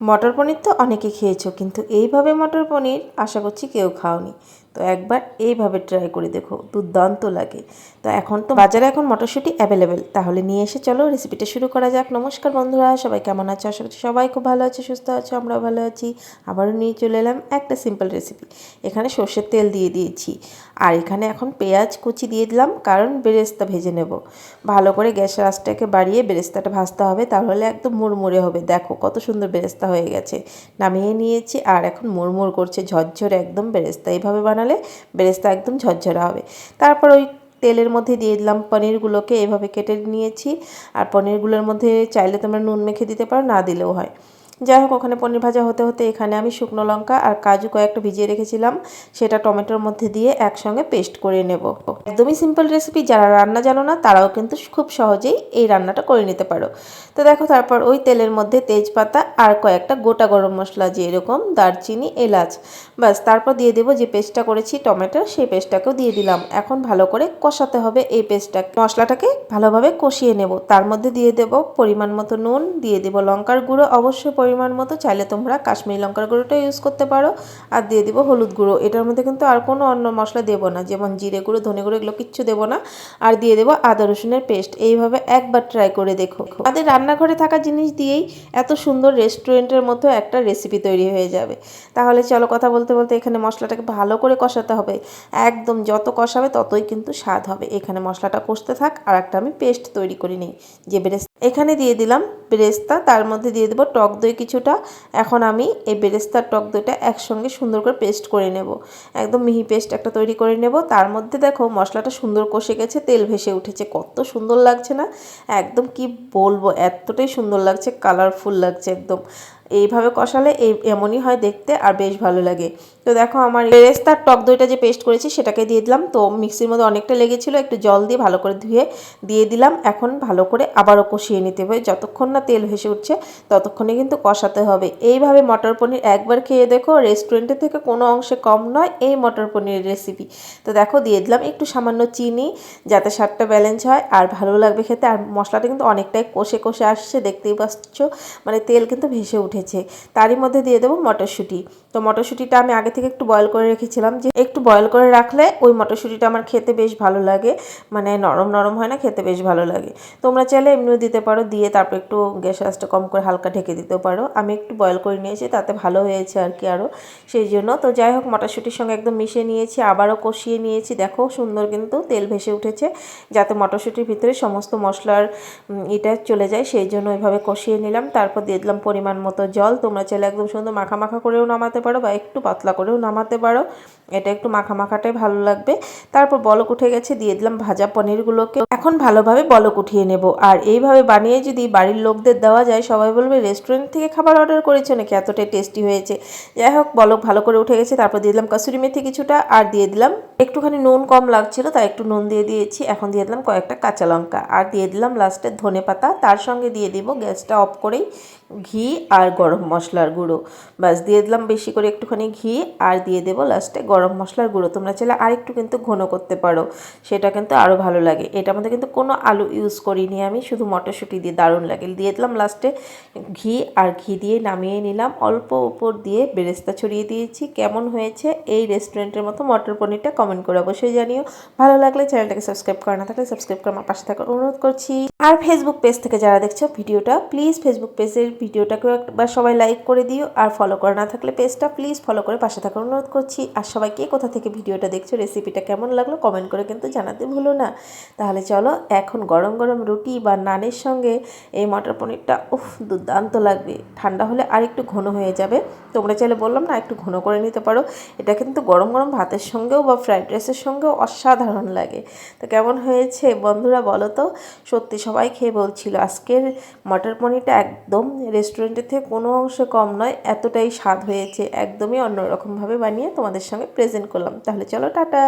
মটর পনির তো অনেকে খেয়েছো, কিন্তু এইভাবে মটর পনির আশা করছি কেউ খাওনি। তো একবার এইভাবে ট্রাই করে দেখো, দুর্দান্ত লাগে। তো এখন তো বাজারে মটরশুঁটি অ্যাভেলেবেল, তাহলে নিয়ে এসে চলো রেসিপিটা শুরু করা যাক। নমস্কার বন্ধুরা, সবাই কেমন আছো? আশা করছি সবাই খুব ভালো আছে, সুস্থ আছো, আমরাও ভালো আছি। আবারও নিয়ে চলে এলাম একটা সিম্পল রেসিপি। এখানে সর্ষের তেল দিয়ে দিয়েছি, আর এখানে এখন পেঁয়াজ কুচি দিয়ে দিলাম, কারণ বেরেস্তা ভেজে নেব। ভালো করে গ্যাসের আঁচটাকে বাড়িয়ে বেরেস্তাটা ভাজতে হবে, তাহলে একদম মুড়মুড়ে হবে। দেখো কত সুন্দর বেরেস্তা হয়ে গেছে। নামিয়ে নিয়েছি, আর এখন মুড়মুড় করছে, ঝরঝরে একদম বেরেস্তা। এইভাবে বানালে বেরেস্তা একদম ঝরঝরা হবে। তারপর ওই তেলের মধ্যে দিয়ে দিলাম পনিরগুলোকে, এভাবে কেটে নিয়েছি। আর পনিরগুলোর মধ্যে চাইলে তোমরা নুন মেখে দিতে পারো, না দিলেও হয়। যাই হোক, ওখানে পনির ভাজা হতে হতে এখানে আমি শুকনো লঙ্কা আর কাজু কয়েকটা ভিজিয়ে রেখেছিলাম, সেটা টমেটোর মধ্যে দিয়ে একসঙ্গে পেস্ট করে নেব। একদমই সিম্পল রেসিপি, যারা রান্না জানো না তারাও কিন্তু খুব সহজেই এই রান্নাটা করে নিতে পারো। তো দেখো, তারপর ওই তেলের মধ্যে তেজপাতা আর কয়েকটা গোটা গরম মশলা, যেরকম দারচিনি, এলাচ, ব্যাস। তারপর দিয়ে দেবো যে পেস্টটা করেছি টমেটোর, সেই পেস্টটাকেও দিয়ে দিলাম। এখন ভালো করে কষাতে হবে এই পেস্টটা, মশলাটাকে ভালোভাবে কষিয়ে নেব। তার মধ্যে দিয়ে দেবো পরিমাণ মতো নুন, দিয়ে দেবো লঙ্কার গুঁড়ো অবশ্যই পরিমাণ মতো, চাইলে তোমরা কাশ্মীরি লঙ্কার গুঁড়োটা ইউজ করতে পারো। আর দিয়ে দেবো হলুদ গুঁড়ো। এটার মধ্যে কিন্তু আর কোনো অন্য মশলা দেবো না, যেমন জিরে গুঁড়ো, ধনে গুঁড়ো, এগুলো কিচ্ছু দেবো না। আর দিয়ে দেবো আদা রসুনের পেস্ট। এইভাবে একবার ট্রাই করে দেখো, আমাদের রান্নাঘরে থাকা জিনিস দিয়েই এত সুন্দর রেস্টুরেন্টের মতো একটা রেসিপি তৈরি হয়ে যাবে। তাহলে চলো, কথা বলতে বলতে এখানে মশলাটাকে ভালো করে কষাতে হবে। একদম যত কষাবে ততই কিন্তু স্বাদ হবে। এখানে মশলাটা কষতে থাক, আর একটা আমি পেস্ট তৈরি করে নিই, যে বেরেস্তা। এখানে দিয়ে দিলাম বেরেস্তা, তার মধ্যে দিয়ে দেবো টক দই কিছুটা। এখন আমি এই বেরেস্তার টক দইটা একসঙ্গে সুন্দর করে পেস্ট করে নেব, একদম মিহি পেস্ট একটা তৈরি করে নেব। তার মধ্যে দেখো মশলাটা সুন্দর কষে গেছে, তেল ভেসে উঠেছে, কত সুন্দর লাগছে না? একদম কি বলবো, এতটাই সুন্দর লাগছে, কালারফুল লাগছে একদম। এইভাবে কষালে এমনই হয় দেখতে, আর বেশ ভালো লাগে। তো দেখো, আমার বেরেস্তার টক দইটা যে পেস্ট করেছি সেটাকে দিয়ে দিলাম। তো মিক্সির মধ্যে অনেকটা লেগেছিলো, একটু জল দিয়ে ভালো করে ধুয়ে দিয়ে দিলাম। এখন ভালো করে আবারও কষিয়ে নিতে হবে, যতক্ষণ না তেল ভেসে উঠছে ততক্ষণে কিন্তু কষাতে হবে। এইভাবে মটর পনির একবার খেয়ে দেখো, রেস্টুরেন্টের থেকে কোনো অংশে কম নয় এই মটর পনিরের রেসিপি। তো দেখো, দিয়ে দিলাম একটু সামান্য চিনি, যাতে স্বাদটা ব্যালেন্স হয় আর ভালো লাগবে খেতে। আর মশলাটা কিন্তু অনেকটাই কষে কষে আসছে, দেখতেই পাচ্ছ, মানে তেল কিন্তু ভেসে উঠেছে। তারই মধ্যে দিয়ে দেবো মটরশুঁটি। তো মটরশুঁটিটা আমি আগে থেকে একটু বয়েল করে রেখেছিলাম, যে একটু বয়েল করে রাখলে ওই মটরশুঁটিটা আমার খেতে বেশ ভালো লাগে, মানে নরম নরম হয় না, খেতে বেশ ভালো লাগে। তোমরা চাইলে এমনিও দিতে পারো, দিয়ে তারপর একটু গ্যাসের আঁচটা কম করে হালকা ঢেকে দিতেও পারো। আমি একটু বয়েল করে নিয়েছি, তাতে ভালো হয়েছে আর কি আরও, সেই জন্য। তো যাই হোক, মটরশুঁটির সঙ্গে একদম মিশিয়ে নিয়েছি, আবারও কষিয়ে নিয়েছি। দেখো সুন্দর কিন্তু তেল ভেসে উঠেছে, যাতে মটরশুঁটির ভিতরে সমস্ত মশলার এটা চলে যায়, সেই জন্য ওইভাবে কষিয়ে নিলাম। তারপর দিয়ে দিলাম পরিমাণ মতো জল। তোমরা চাইলে একদম সুন্দর মাখা মাখা করেও নামাতে পারো, বা একটু পাতলা করেও নামাতে পারো, এটা একটু মাখা মাখাটাই ভালো লাগবে। তারপর বলক উঠে গেছে, দিয়ে দিলাম ভাজা পনিরগুলোকে। এখন ভালোভাবে বলক উঠিয়ে নেব। আর এইভাবে বানিয়ে যদি বাড়ির লোকদের দেওয়া যায়, সবাই বলবে রেস্টুরেন্ট থেকে খাবার অর্ডার করেছে নাকি, এতটাই টেস্টি হয়েছে। যাই হোক, বলক ভালো করে উঠে গেছে। তারপর দিয়ে দিলাম কসুরি মেথি কিছুটা, আর দিয়ে দিলাম একটুখানি নুন কম লাগছিল, তাই একটু নুন দিয়ে দিয়েছি। এখন দিয়ে দিলাম কয়েকটা কাঁচা লঙ্কা, আর দিয়ে দিলাম লাস্টে ধনে পাতা। তার সঙ্গে দিয়ে দিব, গ্যাসটা অফ করেই, ঘি আর গরম মশলার গুঁড়ো। বাস, দিয়ে দিলাম বেশি করে একটুখানি ঘি, আর দিয়ে দেবো লাস্টে গরম মশলার গুঁড়ো। তোমরা চাইলে আরেকটু কিন্তু ঘন করতে পারো, সেটা কিন্তু আরও ভালো লাগে। এটার মধ্যে কিন্তু কোনো আলু ইউজ করিনি আমি, শুধু মটরশুঁটি দিয়ে, দারুণ লাগে। দিয়ে দিলাম লাস্টে ঘি, আর ঘি দিয়ে নামিয়ে নিলাম। অল্প উপর দিয়ে বেরেস্তা ছড়িয়ে দিয়েছি। কেমন হয়েছে এই রেস্টুরেন্টের মতো মটর পনিরটা কমেন্ট করে অবশ্যই জানিও। ভালো লাগলে চ্যানেলটাকে সাবস্ক্রাইব করা না থাকলে সাবস্ক্রাইব করে আমার পাশে থাকার অনুরোধ করছি। আর ফেসবুক পেজ থেকে যারা দেখছো ভিডিওটা, প্লিজ ফেসবুক পেজের ভিডিওটাকেও একবার সবাই লাইক করে দিও। আর ফলো করা না থাকলে পেজটা প্লিজ ফলো করে পাশে থাকার অনুরোধ করছি। আর সবাই কে কোথা থেকে ভিডিওটা দেখছো, রেসিপিটা কেমন লাগলো কমেন্ট করে কিন্তু জানাতে ভুলো না। তাহলে চলো, এখন গরম গরম রুটি বা নানের সঙ্গে এই মটর পনিরটা দুর্দান্ত লাগবে। ঠান্ডা হলে আর একটু ঘন হয়ে যাবে। তোমরা চাইলে বললাম না, একটু ঘন করে নিতে পারো। এটা কিন্তু গরম গরম ভাতের সঙ্গেও বা ফ্রাইড রাইসের সঙ্গেও অসাধারণ লাগে। তো কেমন হয়েছে বন্ধুরা বলো তো? সত্যি সবাই খেয়ে বলছিল আজকের মটর পনিরটা একদম রেস্টুরেন্টের থেকে কোনো অংশে কম নয়, এতটাই স্বাদ হয়েছে। একদমই অন্যরকমভাবে বানিয়ে তোমাদের সঙ্গে প্রেজেন্ট করলাম। তাহলে চলো, টাটা।